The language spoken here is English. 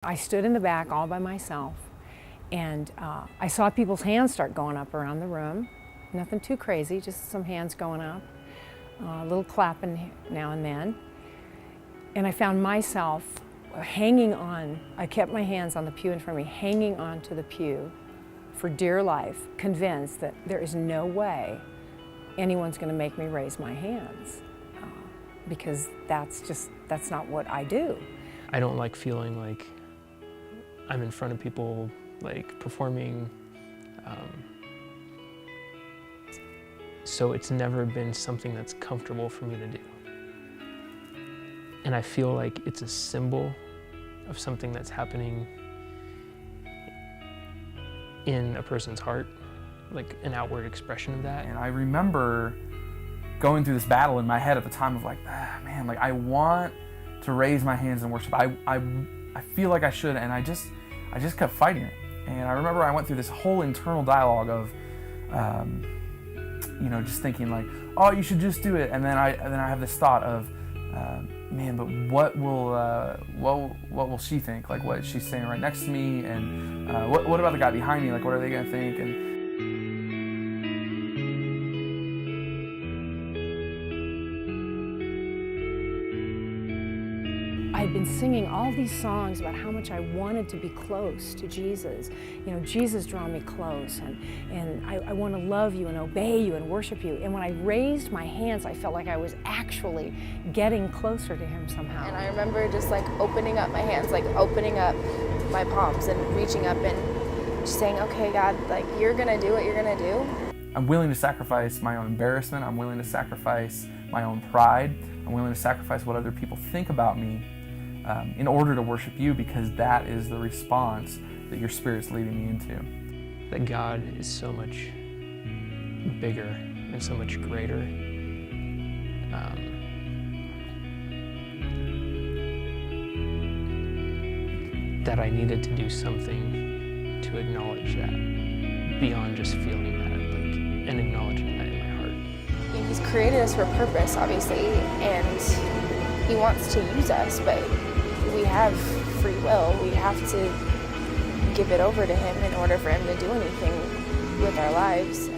I stood in the back all by myself, and I saw people's hands start going up around the room. Nothing too crazy, just some hands going up, a little clapping now and then. And I found myself hanging on. I kept my hands on the pew in front of me, hanging on to the pew for dear life, convinced that there is no way anyone's going to make me raise my hands, because that's not what I do. I don't like feeling like I'm in front of people, like performing. So it's never been something that's comfortable for me to do. And I feel like it's a symbol of something that's happening in a person's heart, like an outward expression of that. And I remember going through this battle in my head at the time of like, man, like I want to raise my hands in worship. I feel like I should, and I just kept fighting it. And I remember I went through this whole internal dialogue of, just thinking like, oh, you should just do it. And then I have this thought of, man, but what will she think? Like, what she's saying right next to me, and what about the guy behind me? Like, what are they gonna think? And I'd been singing all these songs about how much I wanted to be close to Jesus. You know, Jesus draw me close, and I want to love you and obey you and worship you. And when I raised my hands, I felt like I was actually getting closer to him somehow. And I remember just like opening up my hands, like opening up my palms and reaching up and just saying, okay, God, like you're gonna do what you're gonna do. I'm willing to sacrifice my own embarrassment. I'm willing to sacrifice my own pride. I'm willing to sacrifice what other people think about me in order to worship you, because that is the response that your Spirit's leading me into. That God is so much bigger and so much greater. That I needed to do something to acknowledge that, beyond just feeling that, like, and acknowledging that in my heart. I mean, He's created us for a purpose, obviously, and He wants to use us, but we have free will. We have to give it over to Him in order for Him to do anything with our lives.